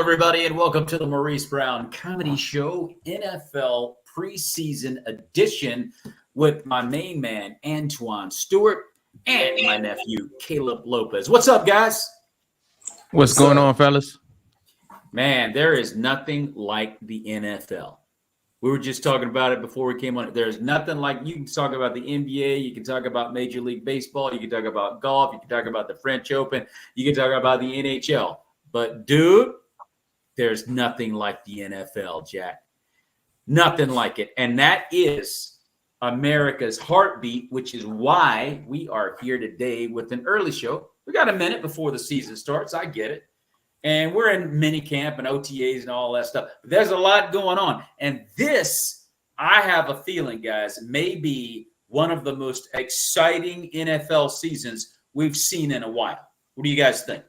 everybody, and welcome to the Maurice Brown Comedy Show NFL preseason edition with my main man, Antoine Stewart, and my nephew, Caleb Lopes. What's up, guys? What's going on, fellas? Man, there is nothing like the NFL. We were just talking about it before we came on. There's nothing like, you can talk about the NBA, you can talk about Major League Baseball, you can talk about golf, you can talk about the French Open, you can talk about the NHL. But, dude, there's nothing like the NFL, Jack. Nothing like it. And that is America's heartbeat, which is why we are here today with an early show. We got a minute before the season starts. I get it. And we're in mini camp and OTAs and all that stuff. But there's a lot going on. And this, I have a feeling, guys, may be one of the most exciting NFL seasons we've seen in a while. What do you guys think?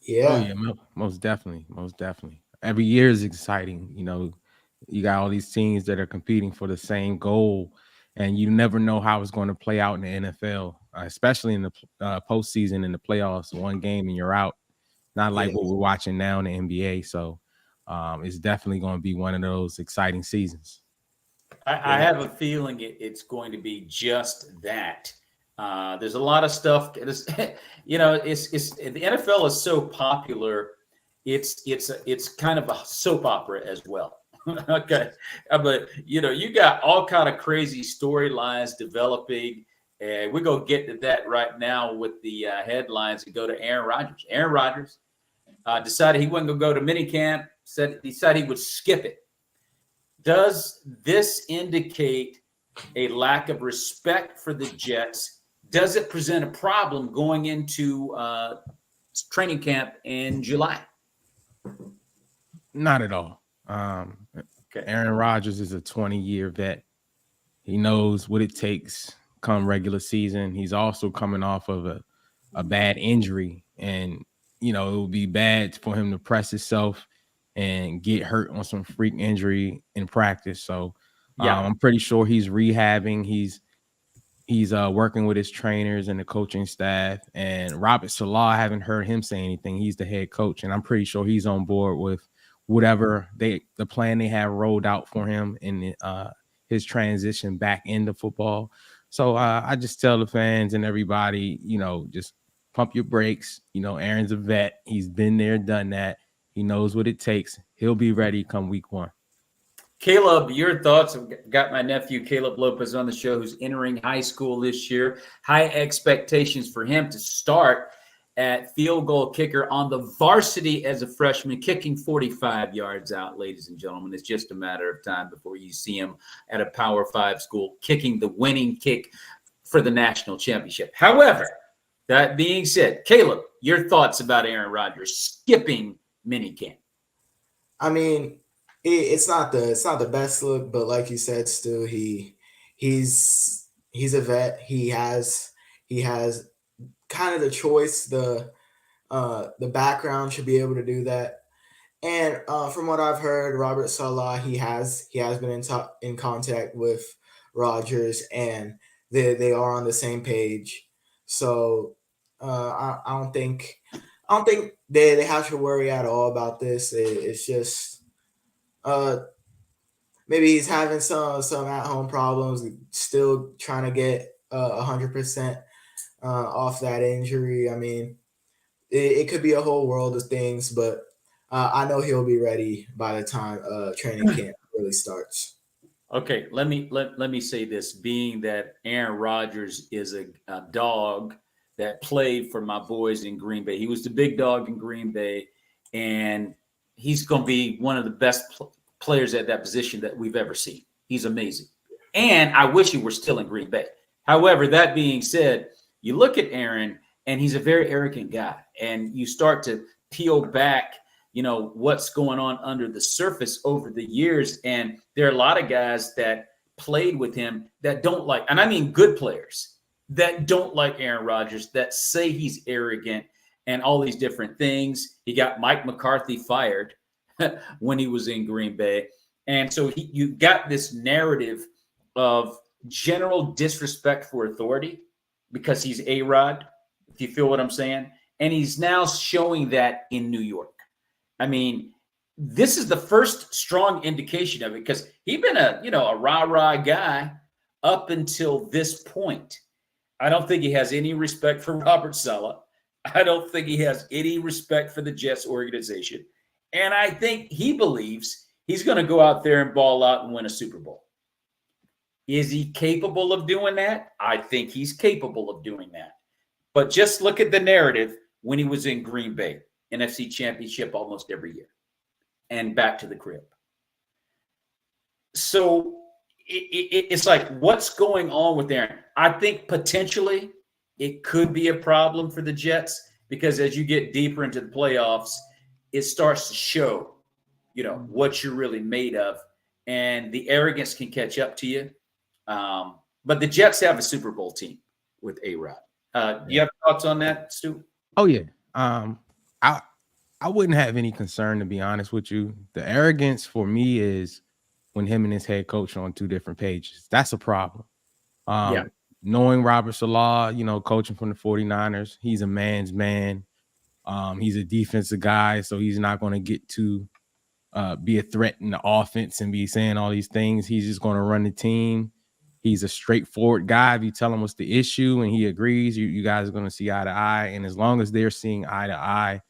Yeah. Oh, yeah, most definitely. Most definitely. Every year is exciting. You know, you got all these teams that are competing for the same goal, and you never know how it's going to play out in the NFL, especially in the postseason in the playoffs. One game and you're out. Not like what we're watching now in the NBA. So it's definitely going to be one of those exciting seasons. I have a feeling it's going to be just that. There's a lot of stuff. You know, it's the NFL is so popular. It's kind of a soap opera as well. Okay, but you know, you got all kind of crazy storylines developing, and we're gonna get to that right now with the headlines and go to Aaron Rodgers. Aaron Rodgers decided he wasn't gonna go to minicamp. Decided he would skip it. Does this indicate a lack of respect for the Jets? Does it present a problem going into training camp in July? Not at all. Okay. Aaron Rodgers is a 20-year vet. He knows what it takes come regular season. He's also coming off of a bad injury, and you know it would be bad for him to press himself and get hurt on some freak injury in practice. So I'm pretty sure he's rehabbing. He's working with his trainers and the coaching staff. And Robert Saleh, I haven't heard him say anything. He's the head coach, and I'm pretty sure he's on board with whatever the plan they have rolled out for him in his transition back into football. So I just tell the fans and everybody, you know, just pump your brakes. You know, Aaron's a vet. He's been there, done that. He knows what it takes. He'll be ready come week one. Caleb, your thoughts? I've got my nephew, Caleb Lopes, on the show, who's entering high school this year. High expectations for him to start at field goal kicker on the varsity as a freshman, kicking 45 yards out, ladies and gentlemen. It's just a matter of time before you see him at a Power 5 school kicking the winning kick for the national championship. However, that being said, Caleb, your thoughts about Aaron Rodgers skipping minicamp? I mean, it's not the best look, but like you said, Stu, he's a vet. He has kind of the choice, the background should be able to do that. And from what I've heard, Robert Saleh, he has been in contact with Rodgers, and they are on the same page. So I don't think they have to worry at all about this. It's just maybe he's having some at-home problems, still trying to get 100% off that injury. I mean, it could be a whole world of things, but I know he'll be ready by the time training camp really starts. Okay, let me say this, being that Aaron Rodgers is a dog that played for my boys in Green Bay. He was the big dog in Green Bay, and he's going to be one of the best players at that position that we've ever seen. He's amazing. And I wish he were still in Green Bay. However, that being said, you look at Aaron, and he's a very arrogant guy, and you start to peel back, you know, what's going on under the surface over the years. And there are a lot of guys that played with him that don't like, and I mean good players, that don't like Aaron Rodgers, that say he's arrogant and all these different things. He got Mike McCarthy fired when he was in Green Bay. And so you got this narrative of general disrespect for authority because he's A-Rod, if you feel what I'm saying. And he's now showing that in New York. I mean, this is the first strong indication of it because he'd been a rah-rah guy up until this point. I don't think he has any respect for Robert Saleh. I don't think he has any respect for the Jets organization. And I think he believes he's going to go out there and ball out and win a Super Bowl. Is he capable of doing that? I think he's capable of doing that. But just look at the narrative when he was in Green Bay, NFC Championship almost every year, and back to the crib. So it's like, what's going on with Aaron? I think potentially it could be a problem for the Jets because as you get deeper into the playoffs, it starts to show, what you're really made of, and the arrogance can catch up to you. But the Jets have a Super Bowl team with A-Rod. Do you have thoughts on that, Stu? Oh yeah. I wouldn't have any concern, to be honest with you. The arrogance for me is when him and his head coach are on two different pages. That's a problem. Knowing Robert Saleh, coaching from the 49ers, he's a man's man. He's a defensive guy, so he's not going to get to be a threat in the offense and be saying all these things. He's just going to run the team. He's a straightforward guy. If you tell him what's the issue and he agrees, you guys are going to see eye to eye. And as long as they're seeing eye to eye,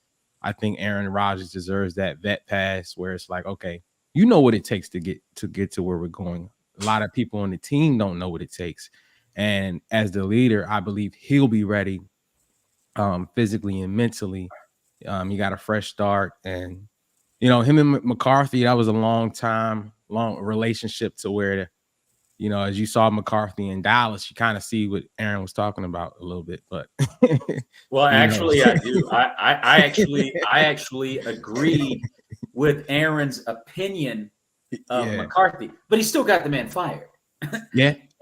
I think Aaron Rodgers deserves that vet pass where it's like, okay, you know what it takes to get to where we're going. A lot of people on the team don't know what it takes. And as the leader, I believe he'll be ready physically and mentally. He got a fresh start. And, him and McCarthy, that was a long relationship to where, as you saw McCarthy in Dallas, you kind of see what Aaron was talking about a little bit. But well, actually, I do. I actually agreed with Aaron's opinion of McCarthy, but he still got the man fired.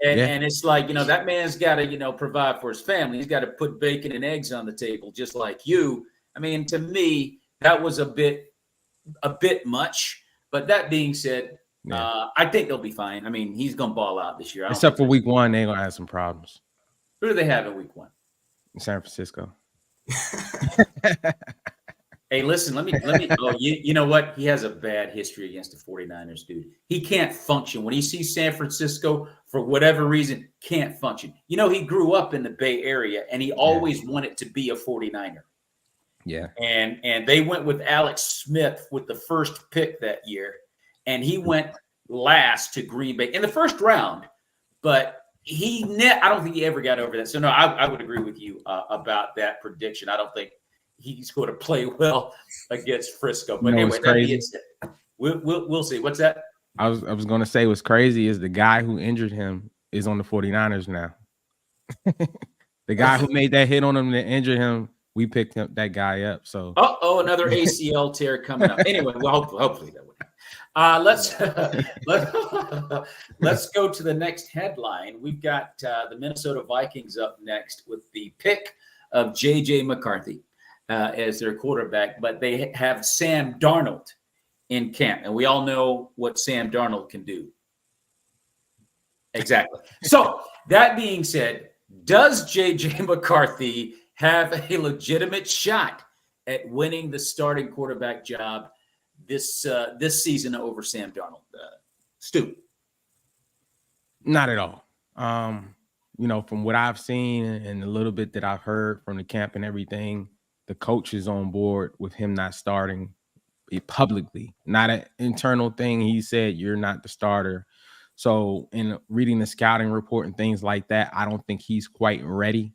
And it's like, that man's got to, provide for his family. He's got to put bacon and eggs on the table, just like you. I mean, to me, that was a bit much. But that being said, I think they'll be fine. I mean, he's going to ball out this year. Except for week one, they're going to have some problems. Who do they have in week one? In San Francisco. Hey, listen, let me. Oh, you know what? He has a bad history against the 49ers, dude. He can't function. When he sees San Francisco, for whatever reason, can't function. He grew up in the Bay Area, and he always wanted to be a 49er. Yeah. And they went with Alex Smith with the first pick that year, and he went last to Green Bay in the first round. But I don't think he ever got over that. So, no, I would agree with you about that prediction. I don't think he's going to play well against Frisco. But anyway, we'll see. What's that? I was going to say what's crazy is the guy who injured him is on the 49ers now. The guy who made that hit on him that injured him, we picked that guy up. So another ACL tear coming up. Anyway, well, hopefully that would happen. Let's go to the next headline. We've got the Minnesota Vikings up next with the pick of J.J. McCarthy as their quarterback, but they have Sam Darnold in camp, and we all know what Sam Darnold can do. Exactly. So that being said, does J.J. McCarthy have a legitimate shot at winning the starting quarterback job this season over Sam Darnold? Stu? Not at all. From what I've seen and the little bit that I've heard from the camp and everything, the coach is on board with him not starting publicly, not an internal thing. He said, you're not the starter. So in reading the scouting report and things like that, I don't think he's quite ready.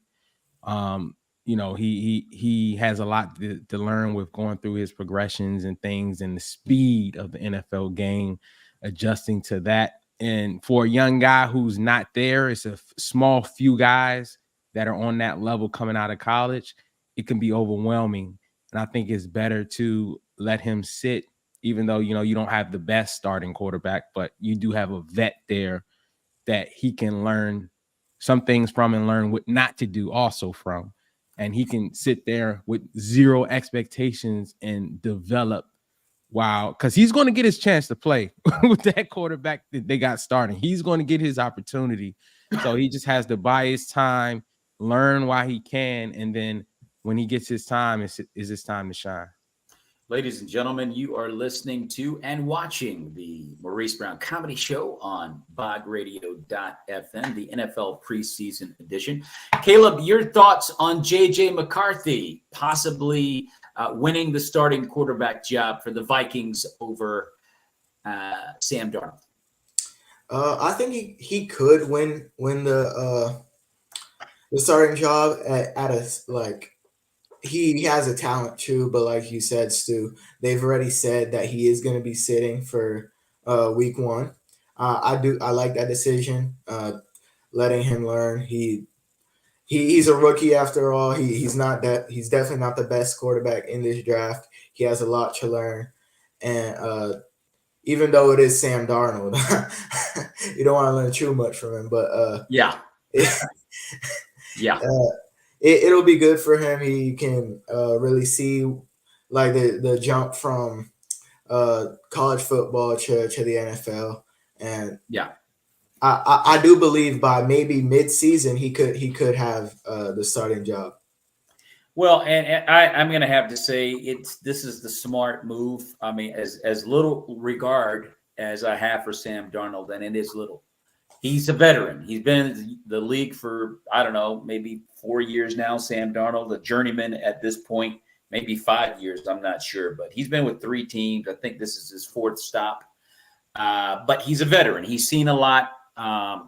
He has a lot to learn with going through his progressions and things and the speed of the NFL game, adjusting to that. And for a young guy who's not there, it's a small few guys that are on that level coming out of college. It can be overwhelming. And I think it's better to let him sit, even though, you don't have the best starting quarterback, but you do have a vet there that he can learn some things from and learn what not to do also from. And he can sit there with zero expectations and develop. Wow. Because he's going to get his chance to play with that quarterback that they got starting. He's going to get his opportunity. So he just has to buy his time, learn while he can. And then when he gets his time, it's his time to shine. Ladies and gentlemen, you are listening to and watching the Maurice Brown Comedy Show on bogradio.fm, the NFL preseason edition. Caleb, your thoughts on J.J. McCarthy possibly winning the starting quarterback job for the Vikings over Sam Darnold? I think he could win the starting job at a like. He has a talent too, but like you said, Stu, they've already said that he is going to be sitting for week 1. I like that decision, letting him learn. He's a rookie after all. He's definitely not the best quarterback in this draft. He has a lot to learn, and even though it is Sam Darnold, you don't want to learn too much from him. But yeah. It'll be good for him. He can really see like the jump from college football to the NFL, and I do believe by maybe mid-season he could have the starting job. Well, and I'm going to have to say this is the smart move. I mean, as little regard as I have for Sam Darnold, and it is little. He's a veteran. He's been in the league for, I don't know, maybe 4 years now. Sam Darnold, a journeyman at this point, maybe 5 years. I'm not sure, but he's been with 3 teams. I think this is his 4th stop. But he's a veteran. He's seen a lot.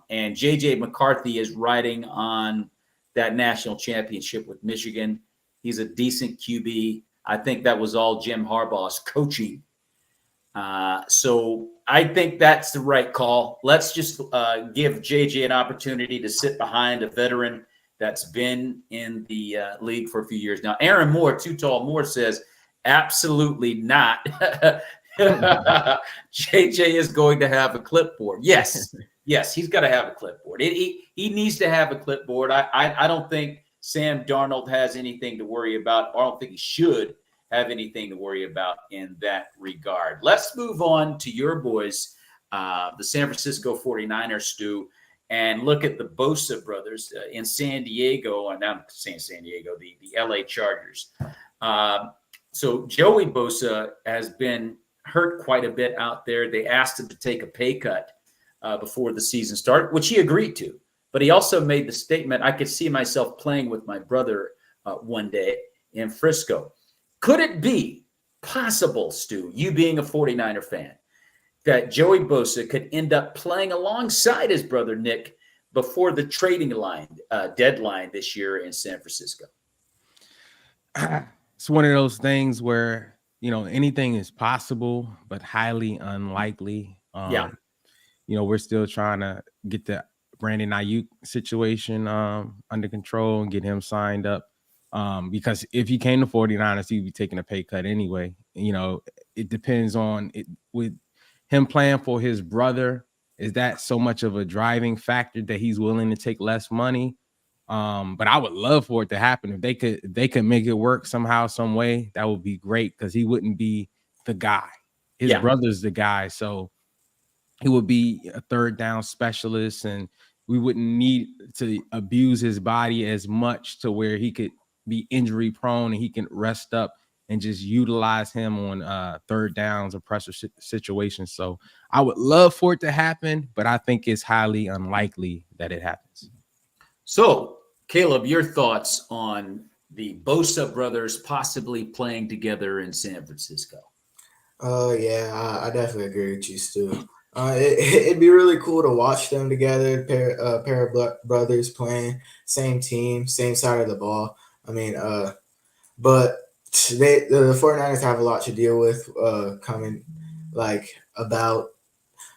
And J.J. McCarthy is riding on that national championship with Michigan. He's a decent QB. I think that was all Jim Harbaugh's coaching. So I think that's the right call. Let's just give JJ an opportunity to sit behind a veteran that's been in the league for a few years now. Aaron Moore, Too Tall Moore, says absolutely not. JJ is going to have a clipboard. Yes, he's got to have a clipboard. He needs to have a clipboard. I don't think Sam Darnold has anything to worry about. I don't think he should have anything to worry about in that regard. Let's move on to your boys, the San Francisco 49ers, Stu, and look at the Bosa brothers in San Diego. And I'm saying San Diego, the LA Chargers. So Joey Bosa has been hurt quite a bit out there. They asked him to take a pay cut before the season started, which he agreed to. But he also made the statement, I could see myself playing with my brother one day in Frisco. Could it be possible, Stu, you being a 49er fan, that Joey Bosa could end up playing alongside his brother Nick before the trading deadline this year in San Francisco? It's one of those things where, anything is possible, but highly unlikely. We're still trying to get the Brandon Ayuk situation under control and get him signed up. Because if he came to 49ers, he'd be taking a pay cut anyway. It depends on it with him playing for his brother. Is that so much of a driving factor that he's willing to take less money? But I would love for it to happen. If they could make it work somehow, some way, that would be great because he wouldn't be the guy. His brother's the guy. So he would be a 3rd down specialist, and we wouldn't need to abuse his body as much to where he could be injury prone and he can rest up and just utilize him on 3rd downs or pressure situations. So I would love for it to happen, but I think it's highly unlikely that it happens. So Caleb, your thoughts on the Bosa brothers possibly playing together in San Francisco? I definitely agree with you, Stu. It'd be really cool to watch them together, pair of brothers playing, same team, same side of the ball. I mean, but the 49ers have a lot to deal with coming, like, about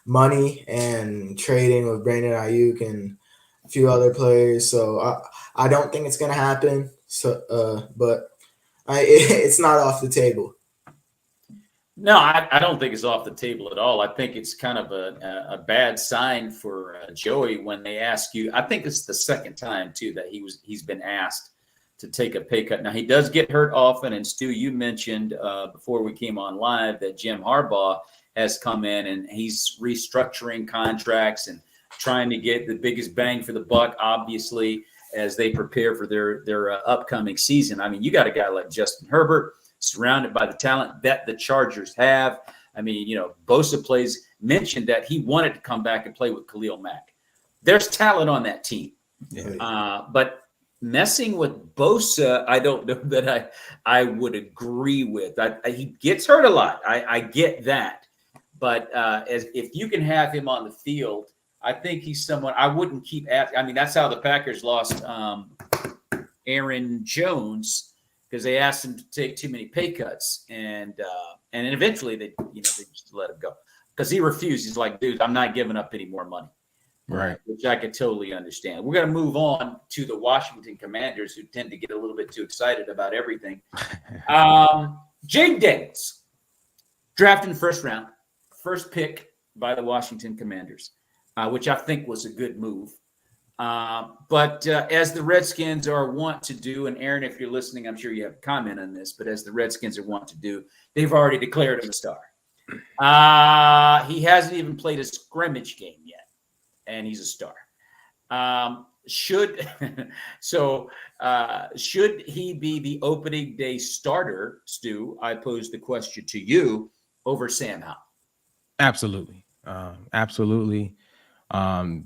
money and trading with Brandon Ayuk and a few other players. So I don't think it's going to happen. So, but it's not off the table. No, I don't think it's off the table at all. I think it's kind of a bad sign for Joey when they ask you. I think it's the 2nd time too that he's been asked to take a pay cut. Now he does get hurt often, and Stu, you mentioned before we came on live that Jim Harbaugh has come in and he's restructuring contracts and trying to get the biggest bang for the buck, obviously, as they prepare for their upcoming season. I mean, you got a guy like Justin Herbert, surrounded by the talent that the Chargers have. I mean, Bosa mentioned that he wanted to come back and play with Khalil Mack. There's talent on that team. Yeah. But messing with Bosa, I don't know that I would agree with. He gets hurt a lot. I get that. But if you can have him on the field, I think he's someone I wouldn't keep asking. I mean, that's how the Packers lost Aaron Jones, because they asked him to take too many pay cuts, and eventually they just let him go because he refused. He's like, dude, I'm not giving up any more money. Right. Which I could totally understand. We're going to move on to the Washington Commanders, who tend to get a little bit too excited about everything. Jaden Daniels, drafted in the first round, first pick by the Washington Commanders, which I think was a good move. But as the Redskins are wont to do, and Aaron, if you're listening, I'm sure you have a comment on this, but as the Redskins are wont to do, they've already declared him a star. He hasn't even played a scrimmage game yet, and he's a star. Should he be the opening day starter, Stu? I pose the question to you, over Sam Howell. Absolutely. Absolutely.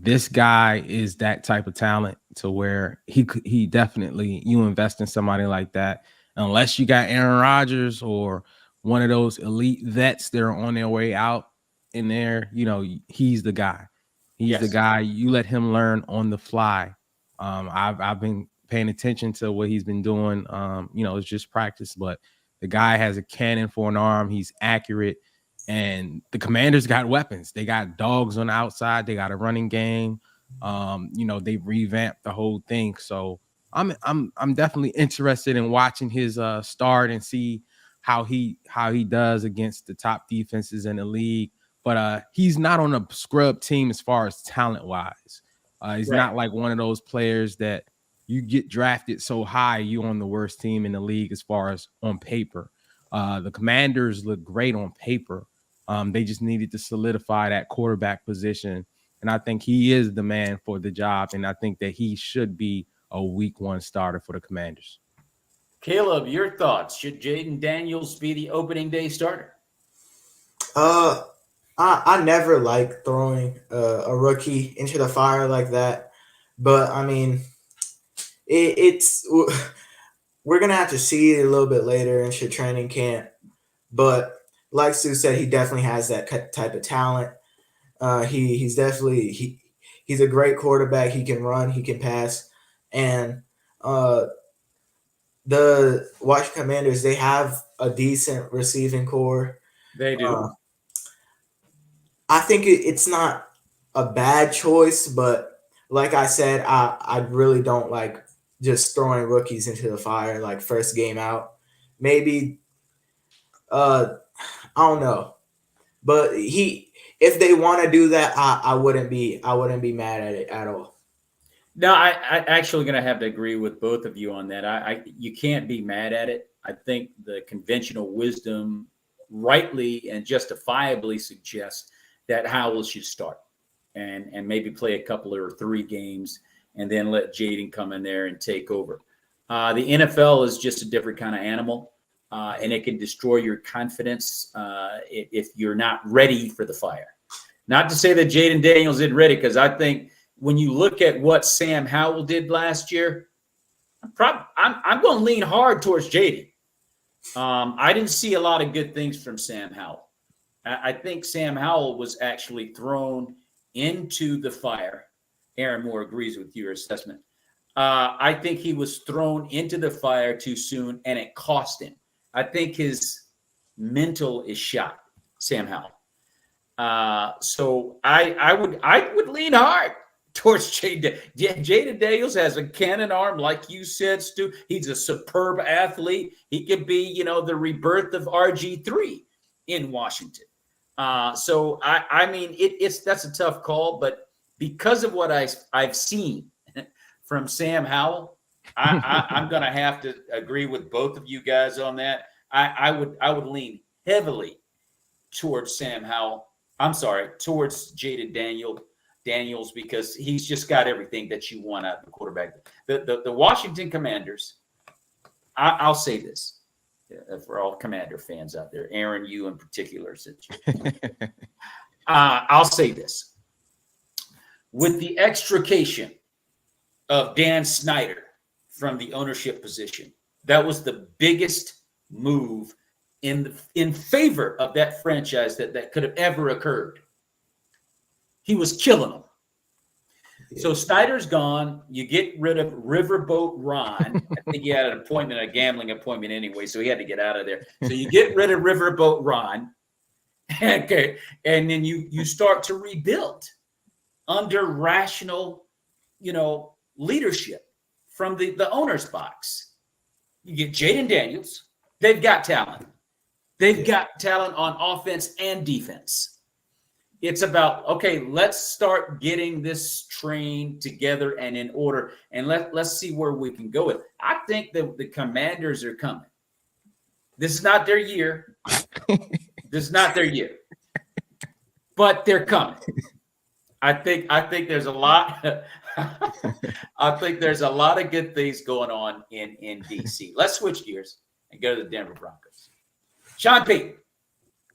This guy is that type of talent to where he definitely, you invest in somebody like that, unless you got Aaron Rodgers or one of those elite vets that are on their way out in there, he's the guy. He's the guy. You let him learn on the fly. I've been paying attention to what he's been doing. It's just practice, but the guy has a cannon for an arm. He's accurate. And the Commanders got weapons. They got dogs on the outside. They got a running game. They've revamped the whole thing. So I'm definitely interested in watching his start and see how he does against the top defenses in the league. But he's not on a scrub team as far as talent wise. He's not like one of those players that you get drafted so high, you on the worst team in the league as far as on paper. The Commanders look great on paper. They just needed to solidify that quarterback position. And I think he is the man for the job. And I think that he should be a week 1 starter for the Commanders. Caleb, your thoughts? Should Jaden Daniels be the opening day starter? I never like throwing a rookie into the fire like that. But, I mean, we're going to have to see it a little bit later into training camp. But like Stu said, he definitely has that type of talent. He's definitely he's a great quarterback. He can run, he can pass, and the Washington Commanders, they have a decent receiving core. They do. I think it's not a bad choice, but like I said, I really don't like just throwing rookies into the fire like first game out. Maybe I don't know. But if they want to do that, I wouldn't be mad at it at all. No, I actually going to have to agree with both of you on that. You can't be mad at it. I think the conventional wisdom rightly and justifiably suggests that Howell should start and maybe play a couple or 3 games and then let Jaden come in there and take over. The NFL is just a different kind of animal, and it can destroy your confidence if you're not ready for the fire. Not to say that Jaden Daniels isn't ready, because I think when you look at what Sam Howell did last year, I'm going to lean hard towards Jaden. I didn't see a lot of good things from Sam Howell. I think Sam Howell was actually thrown into the fire. Aaron Moore agrees with your assessment. I think he was thrown into the fire too soon, and it cost him. I think his mental is shot, Sam Howell. So I would lean hard towards Jaden. Jaden Daniels has a cannon arm, like you said, Stu. He's a superb athlete. He could be, the rebirth of RG3 in Washington. So I mean, that's a tough call, but because of what I've seen from Sam Howell, I'm going to have to agree with both of you guys on that. I would lean heavily towards Sam Howell. I'm sorry, towards Jaden Daniels, because he's just got everything that you want out of the quarterback. The Washington Commanders, I'll say this. for all Commander fans out there, Aaron, you in particular. I'll say this. With the extrication of Dan Snyder from the ownership position, that was the biggest move in favor of that franchise that could have ever occurred. He was killing them. So Snyder's gone. You get rid of Riverboat Ron. I think he had an appointment, a gambling appointment anyway, so he had to get out of there. So you get rid of Riverboat Ron, okay, and then you start to rebuild under rational, leadership from the owner's box. You get Jaden Daniels. They've got talent. They've got talent on offense and defense. It's about, okay, let's start getting this train together and in order, and let's see where we can go with it. I think that the Commanders are coming. This is not their year. This is not their year. But they're coming. I think there's a lot. I think there's a lot of good things going on in DC. Let's switch gears and go to the Denver Broncos. Sean Payton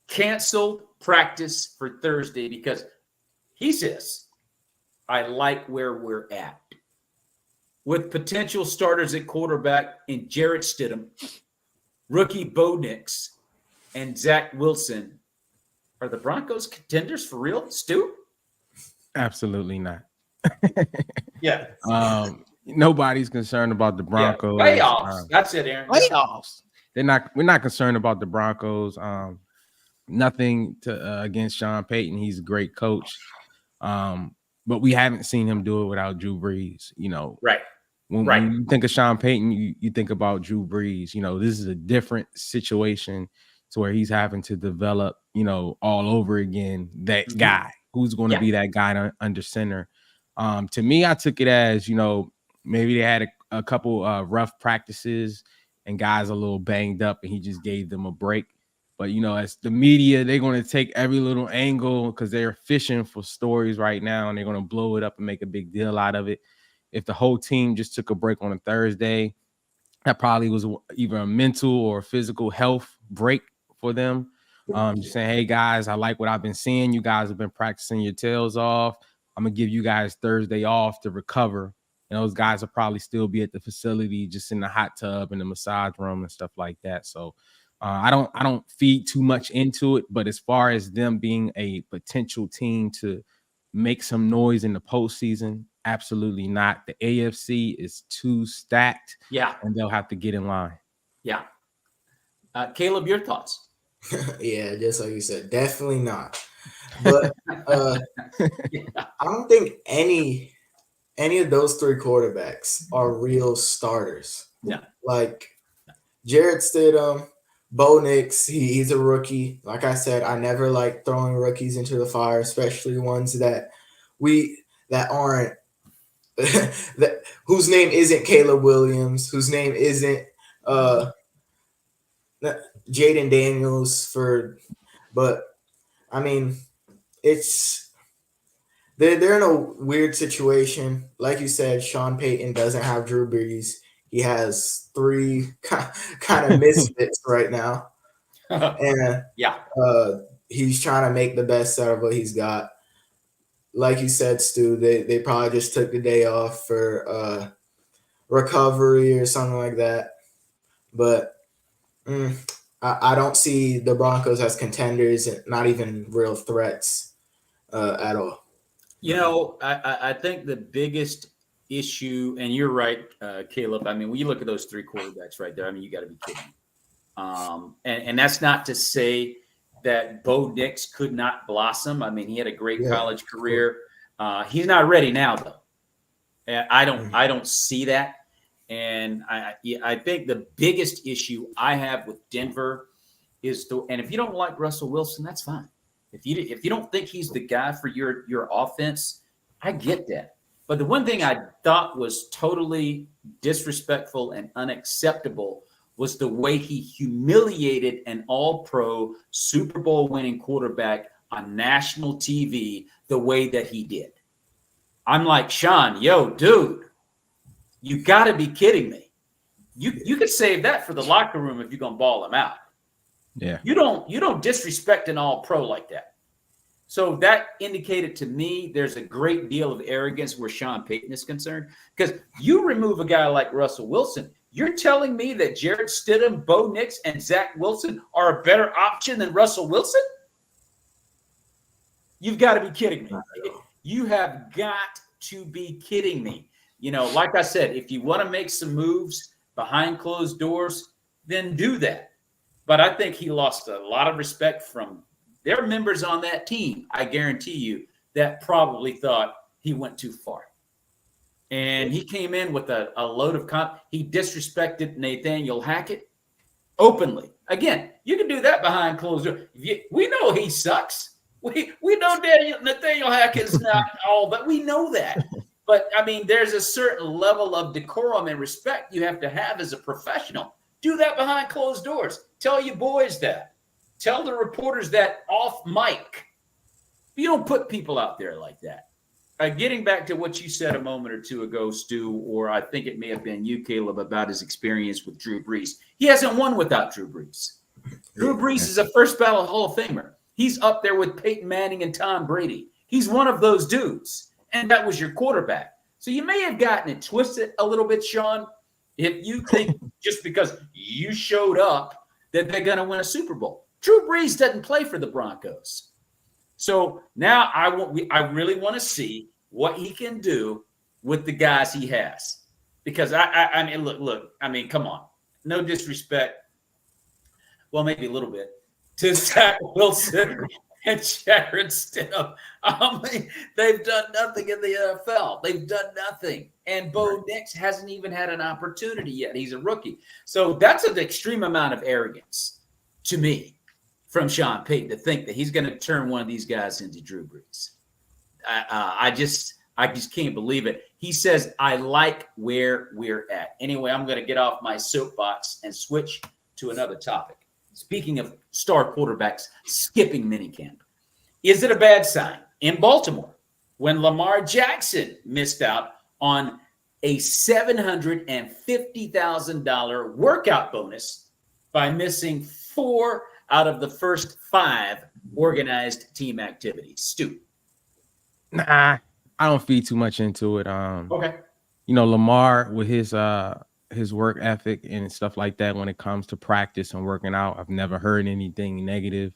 canceled practice for Thursday because he says, I like where we're at. With potential starters at quarterback in Jarrett Stidham, rookie Bo Nix, and Zach Wilson, are the Broncos contenders for real, Stu? Absolutely not. Yeah. Nobody's concerned about the Broncos. Yeah. Playoffs. That's it, Aaron. Playoffs. We're not concerned about the Broncos. Nothing to against Sean Payton. He's a great coach. But we haven't seen him do it without Drew Brees, Right. When you think of Sean Payton, you think about Drew Brees. This is a different situation to where he's having to develop, all over again, that guy who's going to be that guy under center. To me, I took it as, maybe they had a couple rough practices and guys a little banged up and he just gave them a break. But, as the media, they're going to take every little angle because they're fishing for stories right now and they're going to blow it up and make a big deal out of it. If the whole team just took a break on a Thursday, that probably was either a mental or physical health break for them. Just saying, hey, guys, I like what I've been seeing. You guys have been practicing your tails off. I'm going to give you guys Thursday off to recover. And those guys will probably still be at the facility, just in the hot tub and the massage room and stuff like that. So I don't feed too much into it. But as far as them being a potential team to make some noise in the postseason, absolutely not. The AFC is too stacked. Yeah. And they'll have to get in line. Yeah. Caleb, your thoughts? Yeah, just like you said, definitely not. But I don't think any of those three quarterbacks are real starters. No. Like Jarrett Stidham, Bo Nix, he's a rookie. Like I said, I never like throwing rookies into the fire, especially ones that aren't whose name isn't Caleb Williams, whose name isn't Jaden Daniels but I mean, they're in a weird situation. Like you said, Sean Payton doesn't have Drew Brees. He has three kind of misfits right now. And he's trying to make the best out of what he's got. Like you said, Stu, they probably just took the day off for recovery or something like that. But I don't see the Broncos as contenders, not even real threats at all. I think the biggest issue, and you're right, Caleb. I mean, when you look at those three quarterbacks right there, I mean, you got to be kidding. And that's not to say that Bo Nix could not blossom. I mean, he had a great college career. He's not ready now, though. And I don't see that. And I think the biggest issue I have with Denver is and if you don't like Russell Wilson, that's fine. If you don't think he's the guy for your offense, I get that. But the one thing I thought was totally disrespectful and unacceptable was the way he humiliated an all-pro Super Bowl winning quarterback on national TV the way that he did. I'm like, Sean, yo, dude, you got to be kidding me. You could save that for the locker room if you're gonna ball them out. Yeah. You don't disrespect an all-pro like that. So that indicated to me there's a great deal of arrogance where Sean Payton is concerned. Because you remove a guy like Russell Wilson, you're telling me that Jarrett Stidham, Bo Nix, and Zach Wilson are a better option than Russell Wilson? You've got to be kidding me. You have got to be kidding me. Like I said, if you want to make some moves behind closed doors, then do that. But I think he lost a lot of respect from their members on that team. I guarantee you that probably thought he went too far. And he came in with a load of he disrespected Nathaniel Hackett openly. Again, you can do that behind closed doors. We know he sucks. We know Nathaniel Hackett's not all, but we know that. But, I mean, there's a certain level of decorum and respect you have to have as a professional. Do that behind closed doors. Tell your boys that. Tell the reporters that off mic. You don't put people out there like that. Getting back to what you said a moment or two ago, Stu, or I think it may have been you, Caleb, about his experience with Drew Brees. He hasn't won without Drew Brees. Drew Brees is a first ballot Hall of Famer. He's up there with Peyton Manning and Tom Brady. He's one of those dudes. And that was your quarterback. So you may have gotten it twisted a little bit, Sean, if you think just because you showed up that they're going to win a Super Bowl. Drew Brees doesn't play for the Broncos. So now I really want to see what he can do with the guys he has. Because, I mean, look, I mean, come on. No disrespect. Well, maybe a little bit. To Zach Wilson and Jarrett Stidham. I mean, they've done nothing in the NFL. They've done nothing. And Bo Nix hasn't even had an opportunity yet. He's a rookie. So that's an extreme amount of arrogance to me from Sean Payton to think that he's going to turn one of these guys into Drew Brees. I just can't believe it. He says, I like where we're at. Anyway, I'm going to get off my soapbox and switch to another topic. Speaking of star quarterbacks skipping minicamp, is it a bad sign in Baltimore when Lamar Jackson missed out on a $750,000 workout bonus by missing 4 out of the first 5 organized team activities? Stu. Nah, I don't feed too much into it. Okay. Lamar with his work ethic and stuff like that when it comes to practice and working out, I've never heard anything negative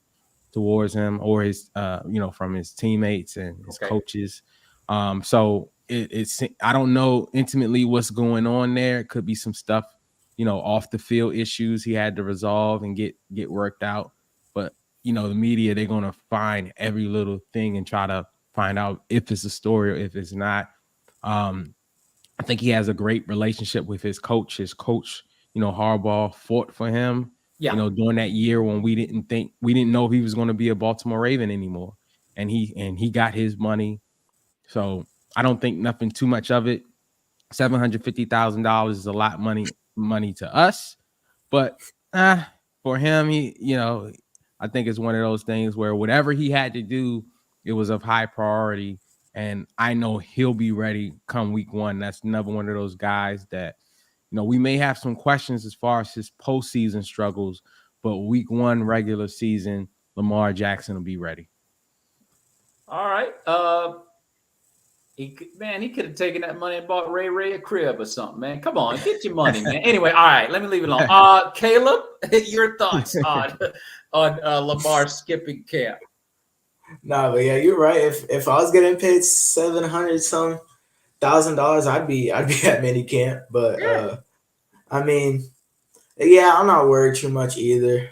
towards him or his from his teammates and his coaches. So it's I don't know intimately what's going on there. It could be some stuff, off the field issues he had to resolve and get worked out. But the media, they're gonna find every little thing and try to find out if it's a story or if it's not. I think he has a great relationship with his coach. His coach, Harbaugh, fought for him. Yeah. During that year when we didn't know if he was going to be a Baltimore Raven anymore, and he got his money. So I don't think nothing too much of it. $750,000 is a lot of money to us, but for him, I think it's one of those things where whatever he had to do, it was of high priority. And I know he'll be ready come week 1. That's another one of those guys that, we may have some questions as far as his postseason struggles, but week 1 regular season, Lamar Jackson will be ready. All right. He could have taken that money and bought Ray a crib or something, man. Come on, get your money, man. Anyway, all right, let me leave it alone. Caleb, your thoughts on Lamar skipping camp? No, but yeah, you're right. If I was getting paid $700,000, I'd be at minicamp. But I mean, yeah, I'm not worried too much either.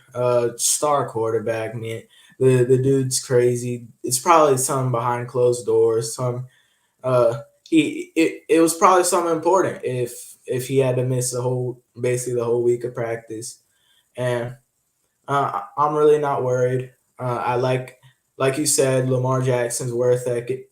Star quarterback, man. The dude's crazy. It's probably something behind closed doors. It was probably something important if he had to miss basically the whole week of practice. And I'm really not worried. I like you said, Lamar Jackson's worth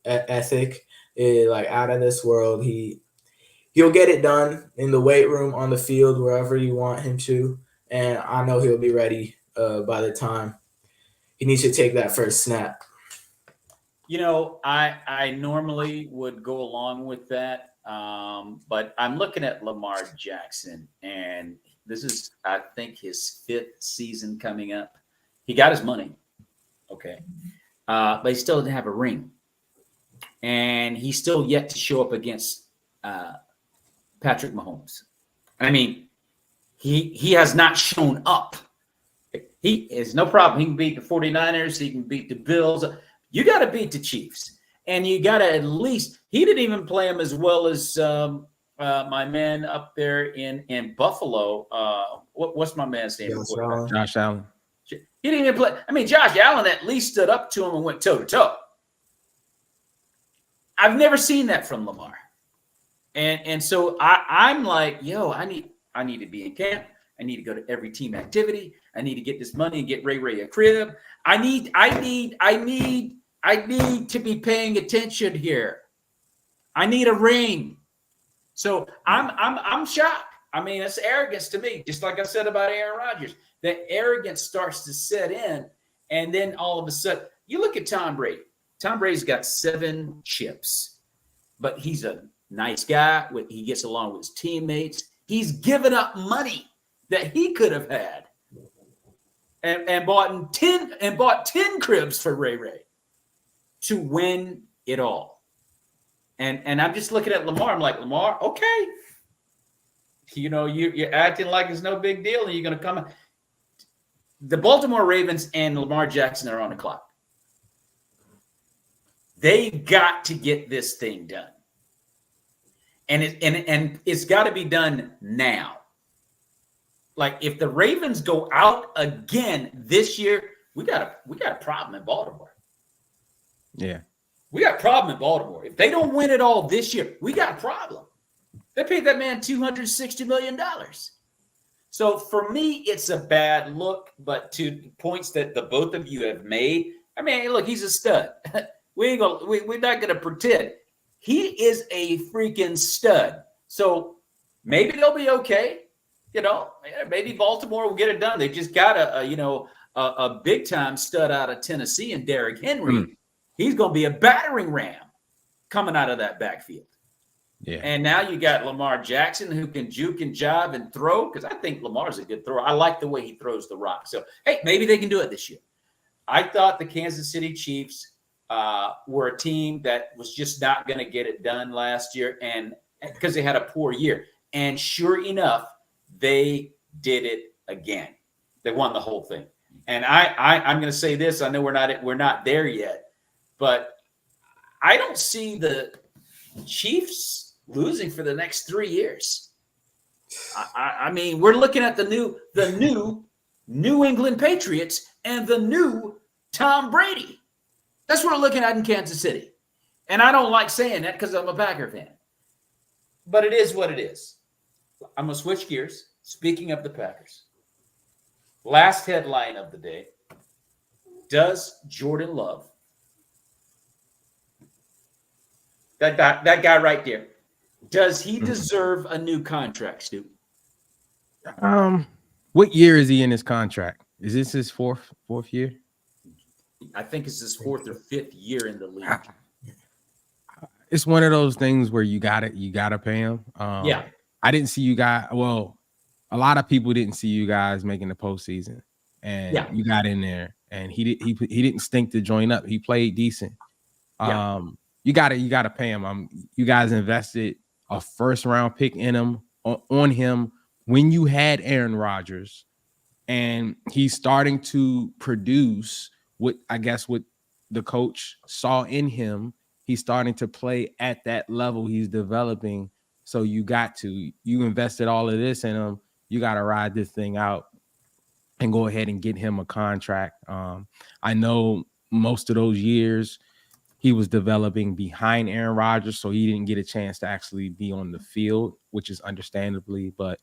ethic is like out of this world. He'll get it done in the weight room, on the field, wherever you want him to. And I know he'll be ready by the time he needs to take that first snap. I normally would go along with that. But I'm looking at Lamar Jackson, and this is, I think, his 5th season coming up. He got his money, okay, but he still didn't have a ring, and he's still yet to show up against Patrick Mahomes. I mean, he has not shown up. He is no problem. He can beat the 49ers. He can beat the Bills. You got to beat the Chiefs. And you got to at least – he didn't even play him as well as my man up there in Buffalo. What's my man's name? Josh Allen. He didn't even play. I mean, Josh Allen at least stood up to him and went toe-to-toe. I've never seen that from Lamar. And so I'm like, yo, I need to be in camp. I need to go to every team activity. I need to get this money and get Ray a crib. I need to be paying attention here. I need a ring. So I'm shocked. I mean, it's arrogance to me, just like I said about Aaron Rodgers. That arrogance starts to set in, and then all of a sudden, you look at Tom Brady. Tom Brady's got 7 chips, but he's a nice guy. He gets along with his teammates. He's given up money that he could have had, and bought 10 cribs for Ray to win it all. And I'm just looking at Lamar. I'm like, Lamar, okay. You know, you're acting like it's no big deal, and you're going to come. The Baltimore Ravens and Lamar Jackson are on the clock. They got to get this thing done. And it's got to be done now. Like, if the Ravens go out again this year, we got a problem in Baltimore. Yeah. We got a problem in Baltimore. If they don't win it all this year, we got a problem. They paid that man $260 million. So for me, it's a bad look, but to points that the both of you have made, I mean, look, he's a stud. We're not gonna pretend. He is a freaking stud. So maybe they'll be okay. You know, maybe Baltimore will get it done. They just got a big time stud out of Tennessee and Derrick Henry. He's going to be a battering ram coming out of that backfield. Yeah. And now you got Lamar Jackson, who can juke and jive and throw, because I think Lamar's a good thrower. I like the way he throws the rock. So, hey, maybe they can do it this year. I thought the Kansas City Chiefs were a team that was just not going to get it done last year, and because they had a poor year. And sure enough, they did it again. They won the whole thing. And I'm going to say this. I know we're not there yet. But I don't see the Chiefs losing for the next 3 years. I mean, we're looking at the new New England Patriots and the new Tom Brady. That's what we're looking at in Kansas City. And I don't like saying that because I'm a Packer fan. But it is what it is. I'm going to switch gears. Speaking of the Packers, last headline of the day. Does Jordan Love, that guy right there, does he deserve a new contract, Stu? What year is he in his contract? Is this his fourth year? I think it's his 4th or 5th year in the league. It's one of those things where you gotta pay him. Yeah. I didn't see you guys. Well, a lot of people didn't see you guys making the postseason, and you got in there, and he didn't stink to join up. He played decent. You gotta pay him. You guys invested a 1st-round pick in him on him when you had Aaron Rodgers, and he's starting to produce what the coach saw in him. He's starting to play at that level. He's developing. So you invested all of this in him. You got to ride this thing out and go ahead and get him a contract. I know most of those years he was developing behind Aaron Rodgers, so he didn't get a chance to actually be on the field, which is understandably, but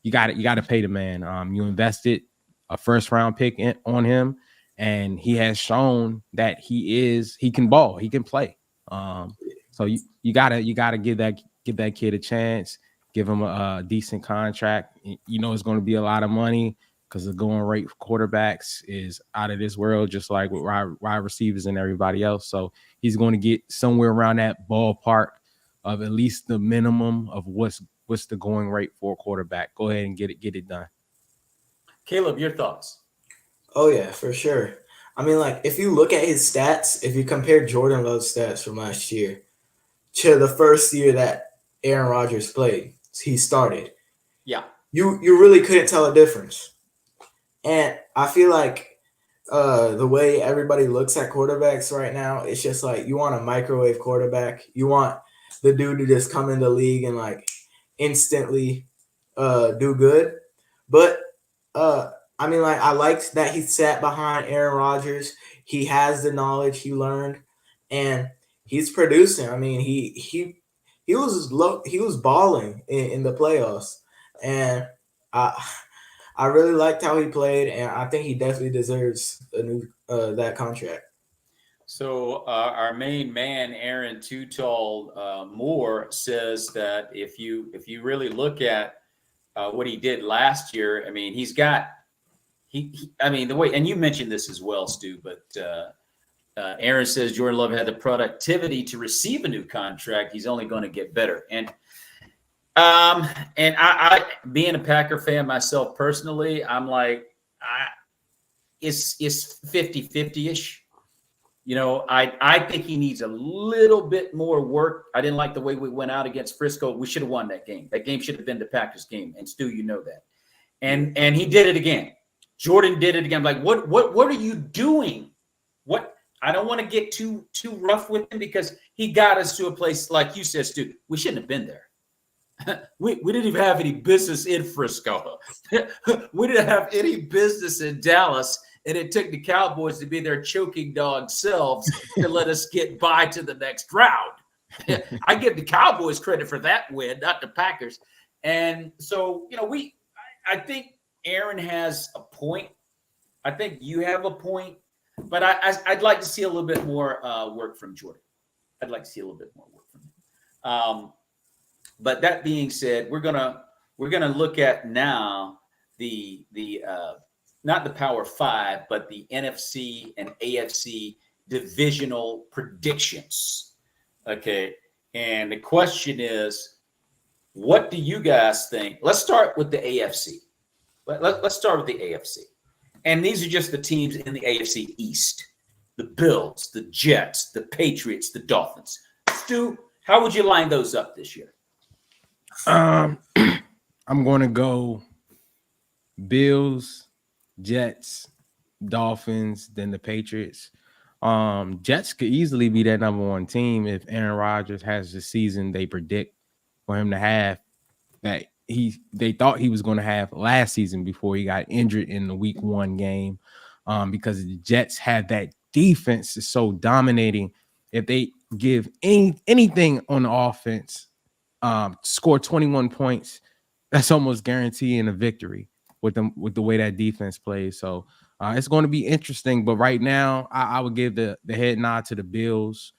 you got to pay the man. You invested a 1st-round pick on him, and he has shown that he can ball, he can play. So you gotta give that kid a chance, give him a decent contract. You know it's going to be a lot of money because the going rate for quarterbacks is out of this world, just like with wide receivers and everybody else. So he's going to get somewhere around that ballpark of at least the minimum of what's the going rate for a quarterback. Go ahead and get it done. Caleb, your thoughts? Oh yeah, for sure. I mean, like if you look at his stats, if you compare Jordan Love's stats from last year to the first year that Aaron Rodgers played, he started. Yeah. You really couldn't tell a difference. And I feel like the way everybody looks at quarterbacks right now, it's just like you want a microwave quarterback. You want the dude to just come in the league and like instantly do good. But I mean, like I liked that he sat behind Aaron Rodgers. He has the knowledge he learned, and he's producing. I mean, he was balling in the playoffs, and I really liked how he played, and I think he definitely deserves a new that contract. So our main man, Aaron Too Tall Moore, says that if you really look at what he did last year, I mean, he's got I mean the way, and you mentioned this as well, Stu, but Aaron says Jordan Love had the productivity to receive a new contract. He's only going to get better, and I being a Packer fan myself personally, I'm like, it's 50-50-ish. You know, I think he needs a little bit more work. I didn't like the way we went out against Frisco. We should have won that game. That game should have been the Packers game. And Stu, you know that. And he did it again. Jordan did it again. I'm like, what are you doing? What? I don't want to get too rough with him because he got us to a place like you said, Stu. We shouldn't have been there. We didn't even have any business in Frisco. We didn't have any business in Dallas. And it took the Cowboys to be their choking dog selves to let us get by to the next round. I give the Cowboys credit for that win, not the Packers. And so, you know, I think Aaron has a point. I think you have a point. But I'd like to see a little bit more work from Jordan. I'd like to see a little bit more work from him. But that being said, we're gonna look at now the not the Power Five, but the NFC and AFC divisional predictions. Okay. And the question is, what do you guys think? Let's start with the AFC. Let's start with the AFC. And these are just the teams in the AFC East. The Bills, the Jets, the Patriots, the Dolphins. Stu, how would you line those up this year? I'm going to go Bills, Jets, Dolphins, then the Patriots. Jets could easily be that number one team if Aaron Rodgers has the season they predict for him to have that they thought he was going to have last season before he got injured in the week 1 game, because the Jets have that defense is so dominating. If they give anything on the offense, score 21 points, that's almost guaranteeing a victory with the way that defense plays. So it's going to be interesting. But right now, I would give the head nod to the Bills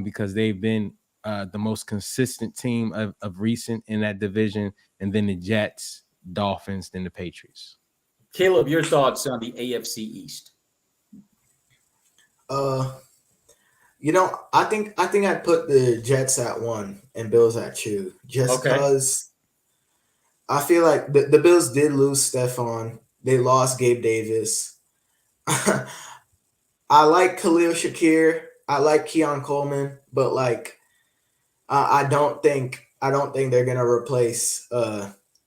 because they've been the most consistent team of recent in that division, and then the Jets, Dolphins, then the Patriots. Caleb, your thoughts on the AFC East? You know, I think I'd put the Jets at 1 and Bills at 2, just because I feel like the Bills did lose Stephon. They lost Gabe Davis. I like Khalil Shakir. I like Keon Coleman, but like I don't think they're gonna replace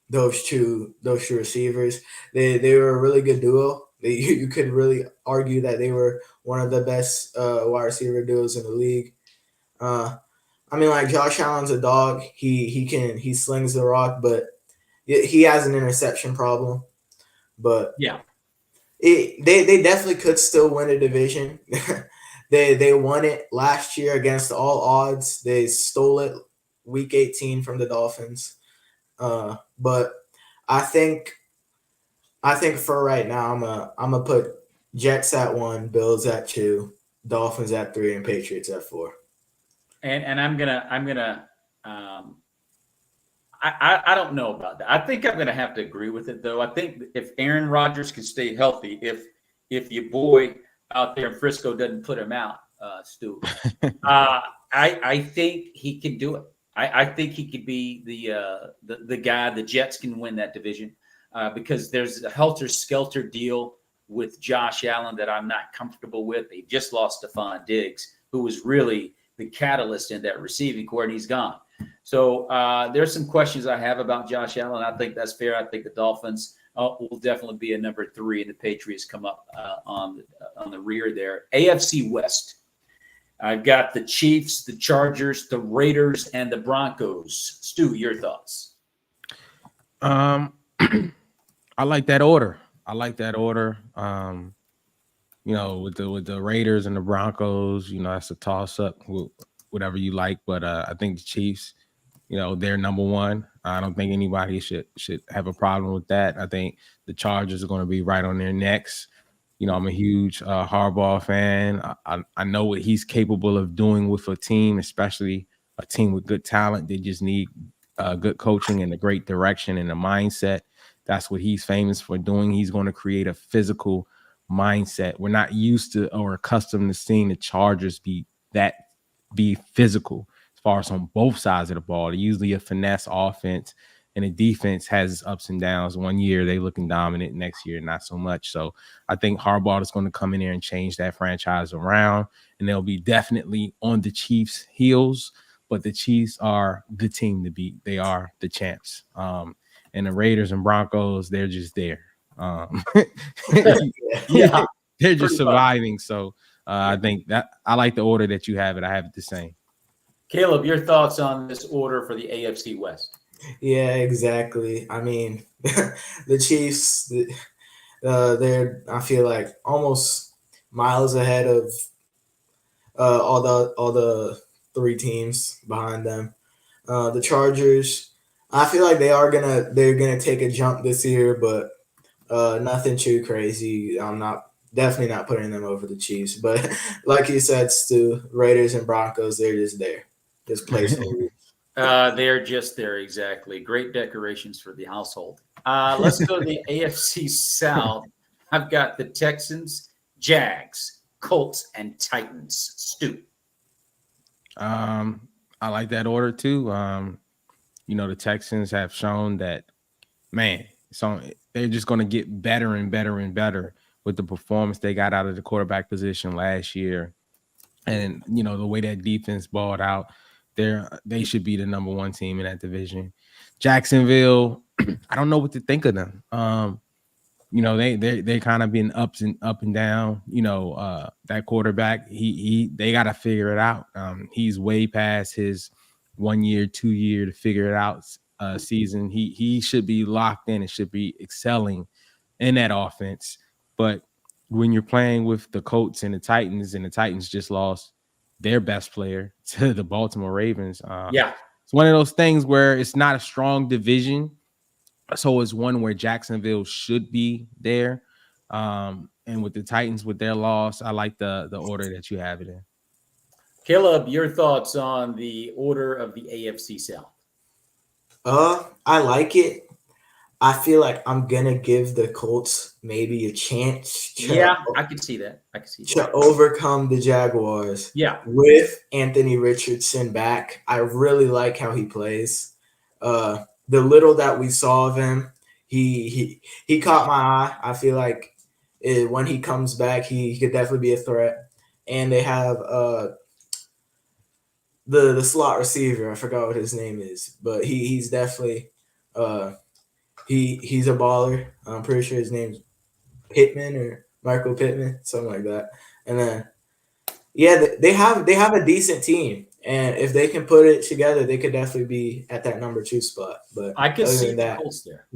those two receivers. They were a really good duo. You could really argue that they were one of the best wide receiver duos in the league. I mean, like Josh Allen's a dog. He slings the rock, but he has an interception problem. But yeah, they definitely could still win a division. They won it last year against all odds. They stole it week 18 from the Dolphins. But I think for right now, I'm gonna put Jets at 1, Bills at 2, Dolphins at 3, and Patriots at 4. And I'm gonna I don't know about that. I think I'm gonna have to agree with it though. I think if Aaron Rodgers can stay healthy, if your boy out there in Frisco doesn't put him out, Stu, I think he can do it. I think he could be the guy. The Jets can win that division because there's a helter-skelter deal with Josh Allen that I'm not comfortable with. They just lost Stephon Diggs, who was really the catalyst in that receiving core, and he's gone. So there's some questions I have about Josh Allen. I think that's fair. I think the Dolphins will definitely be a number 3, and the Patriots come up on the rear there. AFC West. I've got the Chiefs, the Chargers, the Raiders, and the Broncos. Stu, your thoughts? I like that order. With the Raiders and the Broncos, that's a toss up, whatever you like. But I think the Chiefs, they're number 1. I don't think anybody should have a problem with that. I think the Chargers are going to be right on their necks. I'm a huge Harbaugh fan. I know what he's capable of doing with a team, especially a team with good talent. They just need good coaching and a great direction and a mindset. That's what he's famous for doing. He's going to create a physical mindset. We're not used to or accustomed to seeing the Chargers be physical as far as on both sides of the ball. They're usually a finesse offense, and the defense has ups and downs. One year they looking dominant, next year not so much. So I think Harbaugh is going to come in there and change that franchise around, and they'll be definitely on the Chiefs' heels. But the Chiefs are the team to beat. They are the champs. And the Raiders and Broncos, they're just there. Yeah, they're just surviving. So I think that I like the order that you have it. I have it the same. Caleb, your thoughts on this order for the AFC West? Yeah, exactly. I mean, the Chiefs, they're, I feel like, almost miles ahead of all the 3 teams behind them. The Chargers, I feel like they're gonna take a jump this year, but nothing too crazy. I'm definitely not putting them over the Chiefs. But like you said, Stu, Raiders and Broncos, they're just there, just placeholders. They're just there, exactly. Great decorations for the household. Let's go to the AFC South. I've got the Texans, Jags, Colts, and Titans. Stu. I like that order too. The Texans have shown that, so they're just going to get better and better and better with the performance they got out of the quarterback position last year. And, the way that defense balled out, they should be the number 1 team in that division. Jacksonville, I don't know what to think of them. They kind of been up and down. That quarterback, they got to figure it out. He's way past his 1 year, 2 year to figure it out season. He should be locked in and should be excelling in that offense. But when you're playing with the Colts and the Titans just lost their best player to the Baltimore Ravens. It's one of those things where it's not a strong division. So it's one where Jacksonville should be there. And with the Titans, with their loss, I like the order that you have it in. Caleb, your thoughts on the order of the AFC South? I like it. I feel like I'm gonna give the Colts maybe a chance. I can see that. To overcome the Jaguars. Yeah, with Anthony Richardson back, I really like how he plays. The little that we saw of him, he caught my eye. I feel like when he comes back, he could definitely be a threat. And they have the slot receiver. I forgot what his name is, but he's definitely he's a baller. I'm pretty sure his name's Pittman or Michael Pittman, something like that. And then they have a decent team, and if they can put it together, they could definitely be at that number 2 spot. But I could see the Colts there.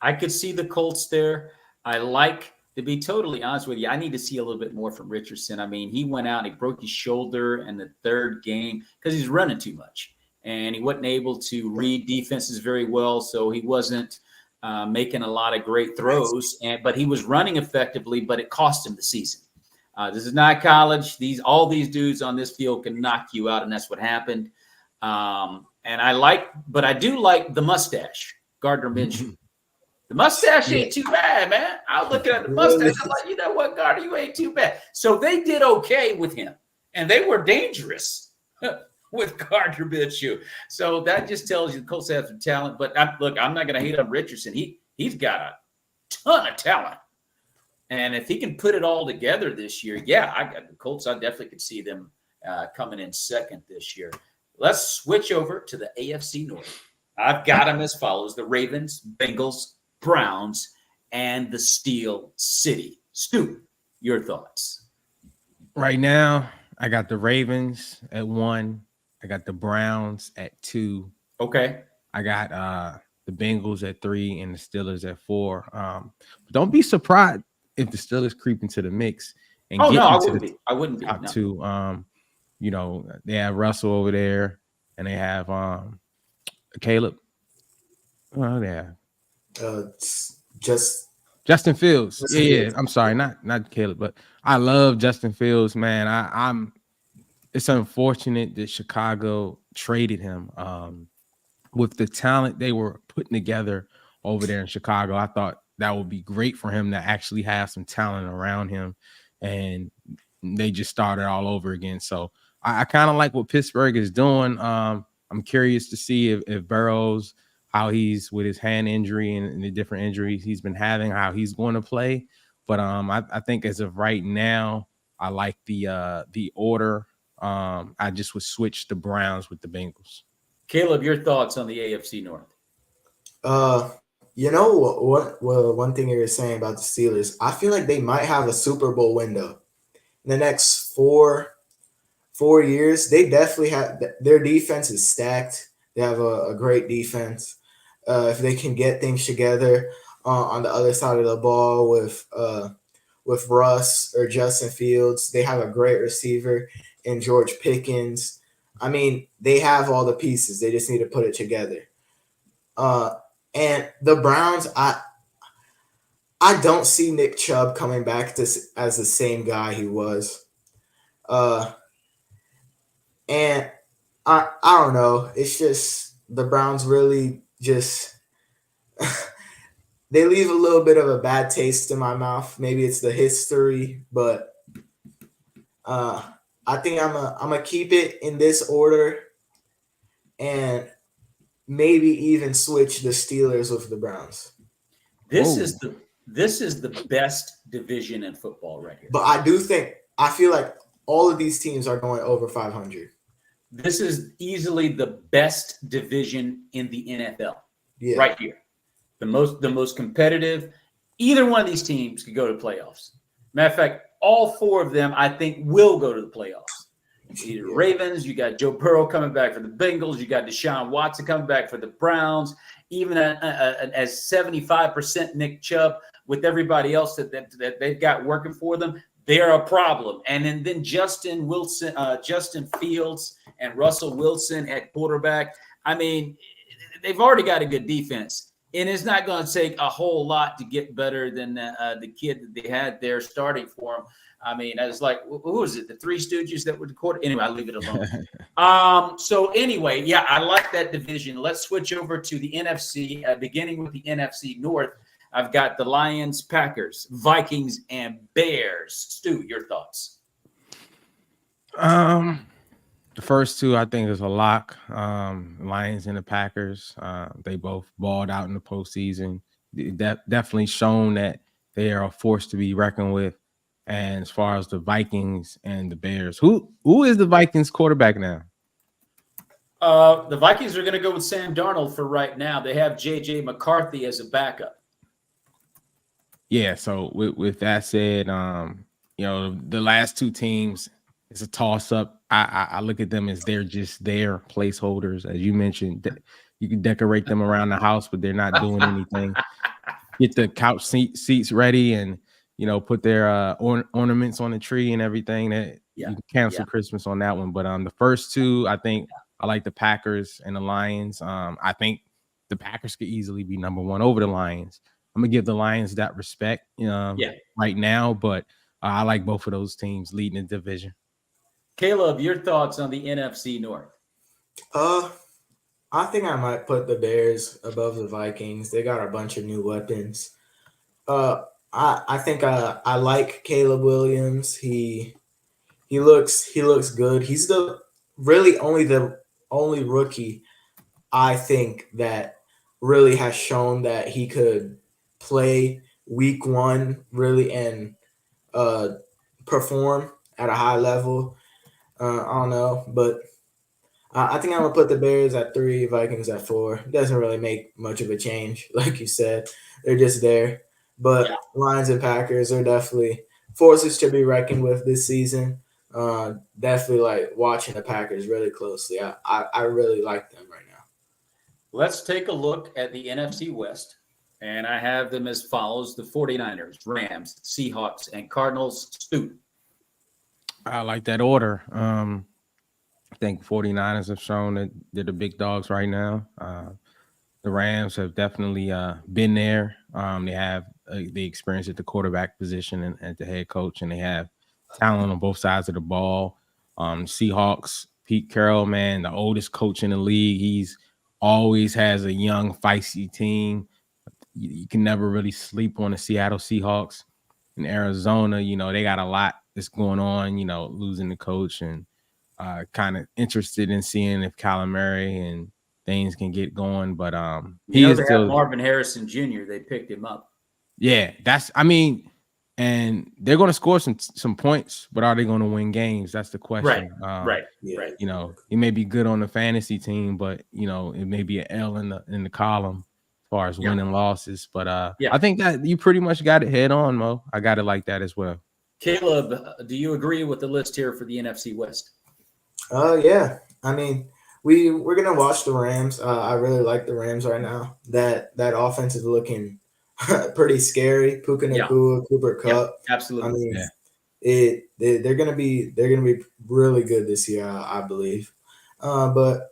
I could see the Colts there. I like, to be totally honest with you, I need to see a little bit more from Richardson. I mean, he went out and he broke his shoulder in the 3rd game because he's running too much, and he wasn't able to read defenses very well, so he wasn't making a lot of great throws. But he was running effectively, but it cost him the season. This is not college. All these dudes on this field can knock you out, and that's what happened. And I do like the mustache, Gardner Minshew. The mustache ain't too bad, man. I was looking at the mustache. I'm like, you know what, Gardner, you ain't too bad. So they did okay with him, and they were dangerous with Gardner Minshew. So that just tells you the Colts have some talent. But look, I'm not going to hate on Richardson. He's got a ton of talent. And if he can put it all together this year, yeah, I got the Colts. I definitely could see them coming in second this year. Let's switch over to the AFC North. I've got them as follows: the Ravens, Bengals, Browns, and the Steel City. Stu, your thoughts? Right now, I got the Ravens at 1. I got the Browns at 2. Okay. I got the Bengals at 3 and the Steelers at 4. But don't be surprised if the Steelers creep into the mix and get into the top 2. You know, they have Russell over there, and they have Caleb. Oh, yeah. Justin Fields. Yeah. I'm sorry, not Caleb, but I love Justin Fields, man. I'm. It's unfortunate that Chicago traded him. With the talent they were putting together over there in Chicago, I thought that would be great for him to actually have some talent around him, and they just started all over again. So I kind of like what Pittsburgh is doing. I'm curious to see if Burrows, how he's with his hand injury and the different injuries he's been having, how he's going to play. But I think as of right now, I like the order. I just would switch the Browns with the Bengals. Caleb, your thoughts on the AFC North? You know what? Well, one thing you were saying about the Steelers, I feel like they might have a Super Bowl window in the next 4 years. They definitely have. Their defense is stacked. They have a great defense. If they can get things together on the other side of the ball with Russ or Justin Fields, they have a great receiver in George Pickens. I mean, they have all the pieces. They just need to put it together. And the Browns, I don't see Nick Chubb coming back as the same guy he was. And I don't know. It's just the Browns really just they leave a little bit of a bad taste in my mouth. Maybe it's the history, but I think I'm gonna keep it in this order, and maybe even switch the Steelers with the Browns. This is the best division in football right here. But I feel like all of these teams are going over 500. This is easily the best division in the NFL. Yeah. Right here. The most competitive. Either one of these teams could go to playoffs. Matter of fact, all 4 of them, I think, will go to the playoffs. Either Ravens, you got Joe Burrow coming back for the Bengals, you got Deshaun Watson coming back for the Browns, even as 75% Nick Chubb with everybody else that they've got working for them, they're a problem. And then Justin Fields and Russell Wilson at quarterback. I mean, they've already got a good defense. And it's not going to take a whole lot to get better than the kid that they had there starting for them. I mean, I was like, who was it? The Three Stooges that were the quarter? Anyway, I'll leave it alone. So anyway, yeah, I like that division. Let's switch over to the NFC, beginning with the NFC North. I've got the Lions, Packers, Vikings, and Bears. Stu, your thoughts? The first 2, I think, is a lock. Lions and the Packers. They both balled out in the postseason. Definitely shown that they are a force to be reckoned with. And as far as the Vikings and the Bears, who is the Vikings quarterback now? The Vikings are going to go with Sam Darnold for right now. They have J.J. McCarthy as a backup. Yeah, so with that said, you know, the last 2 teams, it's a toss-up. I look at them as they're just their placeholders. As you mentioned, you can decorate them around the house, but they're not doing anything. Get the couch seats ready and, you know, put their ornaments on the tree and everything. That you can cancel Christmas on that one. But the first 2, I think I like the Packers and the Lions. I think the Packers could easily be number 1 over the Lions. I'm gonna give the Lions that respect right now, but I like both of those teams leading the division. Caleb, your thoughts on the NFC North? I think I might put the Bears above the Vikings. They got a bunch of new weapons. I think I like Caleb Williams. He looks good. He's the really the only rookie I think that really has shown that he could play week one really and perform at a high level. I don't know, but I think I'm gonna put the Bears at 3, Vikings at 4. Doesn't really make much of a change, like you said. They're just there. But Lions and Packers are definitely forces to be reckoned with this season. Definitely like watching the Packers really closely. I really like them right now. Let's take a look at the NFC West. And I have them as follows: the 49ers, Rams, Seahawks, and Cardinals. Stu. I like that order. I think 49ers have shown that they're the big dogs right now. The Rams have definitely been there. They have the experience at the quarterback position and at the head coach, and they have talent on both sides of the ball. Seahawks, Pete Carroll, man, the oldest coach in the league. He's always has a young, feisty team. You can never really sleep on the Seattle Seahawks. In Arizona, they got a lot that's going on, losing the coach, and kind of interested in seeing if Kyler Murray and things can get going. But he is still Marvin Harrison Jr. They picked him up. Yeah, and they're going to score some points, but are they going to win games? That's the question. Right. He may be good on the fantasy team, but it may be an L in the column as far as winning losses. But I think that you pretty much got it head on, Mo. I got it like that as well. Caleb, do you agree with the list here for the NFC West? Yeah. I mean, we're gonna watch the Rams. I really like the Rams right now. That offense is looking pretty scary. Puka Nacua, Cooper Kupp. Absolutely. I mean, they're gonna be really good this year, I believe. But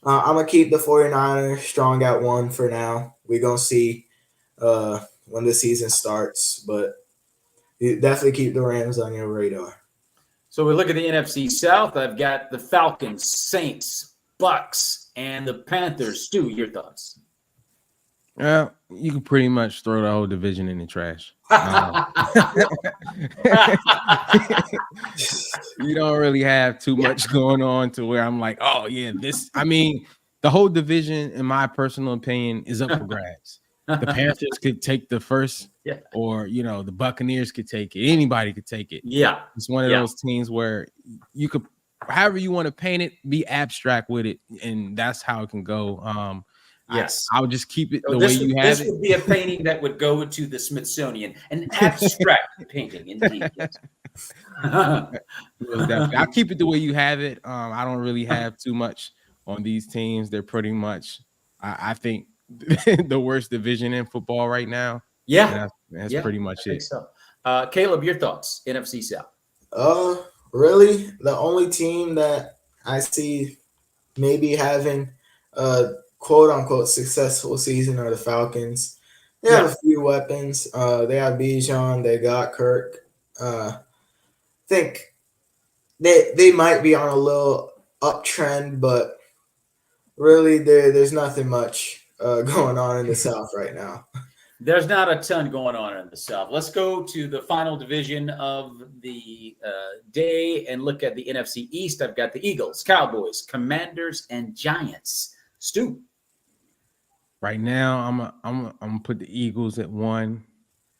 I'm gonna keep the 49ers strong at 1 for now. We're gonna see when the season starts, but you definitely keep the Rams on your radar. So we look at the NFC South. I've got the Falcons, Saints, Bucks, and the Panthers. Stu, your thoughts? Yeah, you can pretty much throw the whole division in the trash. You don't really have too much going on to where I'm like, oh yeah, the whole division, in my personal opinion, is up for grabs. The Panthers could take the first, or the Buccaneers could take it. Anybody could take it. Yeah, it's one of those teams where you could, however you want to paint it, be abstract with it, and that's how it can go. Yes, I would just keep it the way you have it. This would be a painting that would go to the Smithsonian, an abstract painting, indeed. Yes. I'll keep it the way you have it. I don't really have too much on these teams. They're pretty much, I think, the worst division in football right now. Yeah, that's pretty much it. So. Caleb, your thoughts? NFC South. Really, the only team that I see maybe having quote unquote successful season are the Falcons. They have a few weapons. They have Bijan, they got Kirk. Think they might be on a little uptrend, but really there's nothing much going on in the South right now. There's not a ton going on in the South. Let's go to the final division of the day and look at the NFC East. I've got the Eagles, Cowboys, Commanders, and Giants. Stu. Right now, I'm gonna put the Eagles at 1.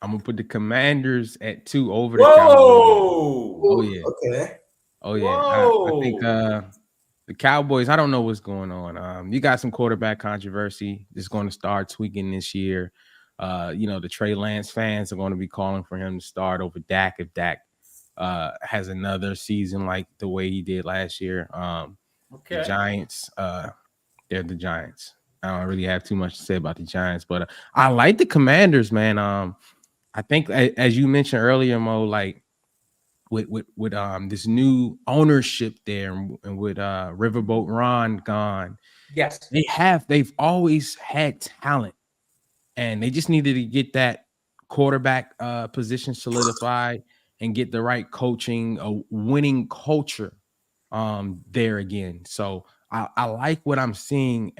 I'm gonna put the Commanders at 2 over the Cowboys. Oh yeah. Okay. Oh yeah. I think the Cowboys. I don't know what's going on. You got some quarterback controversy that's going to start tweaking this year. The Trey Lance fans are going to be calling for him to start over Dak if Dak has another season like the way he did last year. The Giants, they're the Giants. I don't really have too much to say about the Giants, but I like the Commanders, man. I think as you mentioned earlier, Mo, like with this new ownership there and with Riverboat Ron gone, yes, they've always had talent. And they just needed to get that quarterback position solidified and get the right coaching, a winning culture there again. So I like what I'm seeing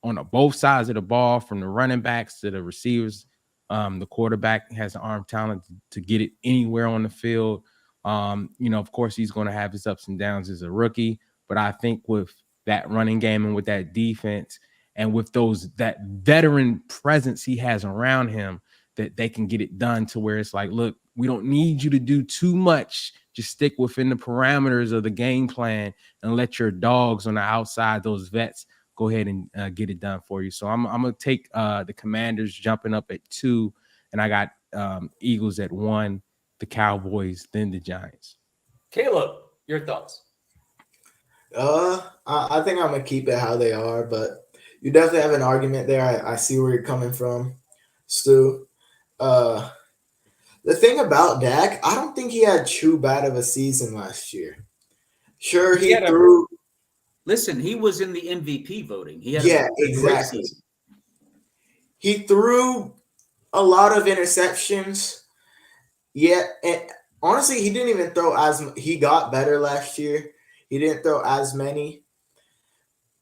on both sides of the ball, from the running backs to the receivers. The quarterback has the arm talent to get it anywhere on the field. Of course, he's going to have his ups and downs as a rookie, But I think with that running game and with that defense and with that veteran presence he has around him, that they can get it done to where it's like, look, we don't need you to do too much. Just stick within the parameters of the game plan and let your dogs on the outside, those vets, go ahead and get it done for you. So I'm going to take the Commanders jumping up at 2, and I got Eagles at 1, the Cowboys, then the Giants. Caleb, your thoughts? I think I'm going to keep it how they are, but you definitely have an argument there. I see where you're coming from, Stu. The thing about Dak, I don't think he had too bad of a season last year. Sure, he threw. Listen, he was in the MVP voting. He had a great season. He threw a lot of interceptions. Yeah, and honestly, he didn't even throw he got better last year. He didn't throw as many.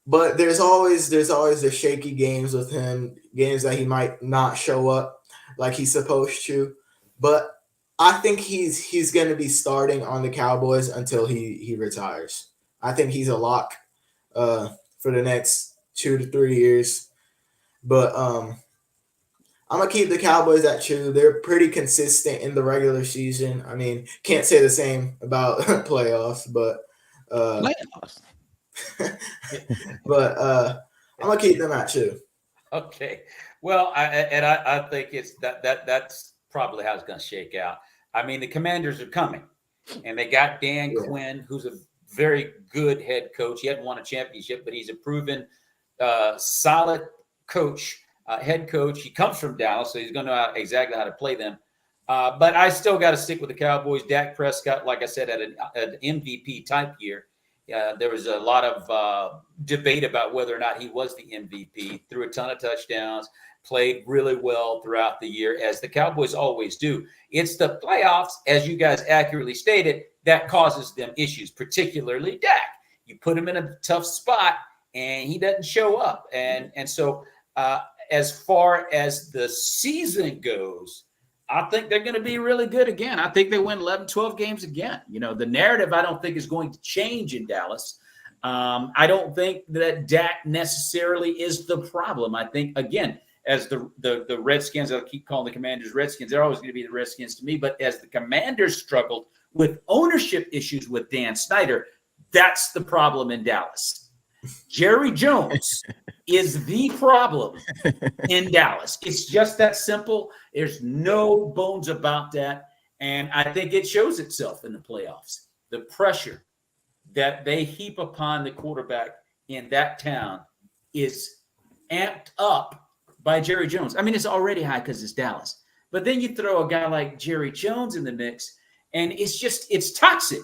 But there's always the shaky games with him, games that he might not show up like he's supposed to. But I think he's going to be starting on the Cowboys until he retires. I think he's a lock for the next 2 to 3 years. But I'm going to keep the Cowboys at 2. They're pretty consistent in the regular season. I mean, can't say the same about playoffs, but playoffs. But I'm going to keep them at 2. Okay. Well, I think it's that's probably how it's going to shake out. I mean, the Commanders are coming, and they got Dan Quinn, who's a very good head coach. He hadn't won a championship, but he's a proven solid coach, head coach. He comes from Dallas, so he's going to know exactly how to play them. But I still got to stick with the Cowboys. Dak Prescott, like I said, had an MVP type year. There was a lot of debate about whether or not he was the MVP. Threw a ton of touchdowns, played really well throughout the year, as the Cowboys always do. It's the playoffs, as you guys accurately stated, that causes them issues, particularly Dak. You put him in a tough spot, and he doesn't show up. And so as far as the season goes, I think they're going to be really good again. I think they win 11, 12 games again. You know, the narrative I don't think is going to change in Dallas. I don't think that Dak necessarily is the problem. I think, again, as the Redskins, I'll keep calling the Commanders Redskins, they're always going to be the Redskins to me. But as the Commanders struggled with ownership issues with Dan Snyder, that's the problem in Dallas. Jerry Jones is the problem in Dallas. It's just that simple. There's no bones about that. And I think it shows itself in the playoffs. The pressure that they heap upon the quarterback in that town is amped up by Jerry Jones. I mean, it's already high because it's Dallas. But then you throw a guy like Jerry Jones in the mix, and it's toxic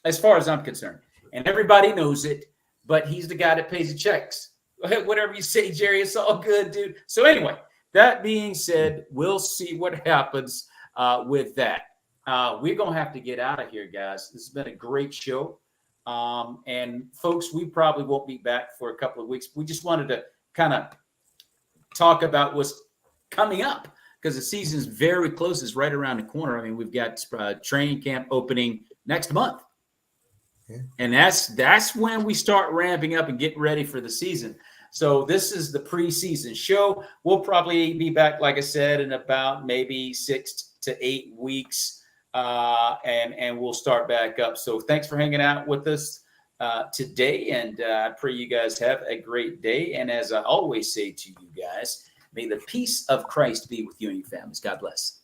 as far as I'm concerned. And everybody knows it, but he's the guy that pays the checks. Whatever you say, Jerry, it's all good, dude. So anyway, that being said, we'll see what happens with that. We're going to have to get out of here, guys. This has been a great show. And folks, we probably won't be back for a couple of weeks. We just wanted to kind of talk about what's coming up because the season's very close. It's right around the corner. I mean, we've got training camp opening next month. And that's when we start ramping up and getting ready for the season. So this is the preseason show. We'll probably be back, like I said, in about maybe 6 to 8 weeks, and we'll start back up. So thanks for hanging out with us today, and I pray you guys have a great day. And as I always say to you guys, may the peace of Christ be with you and your families. God bless.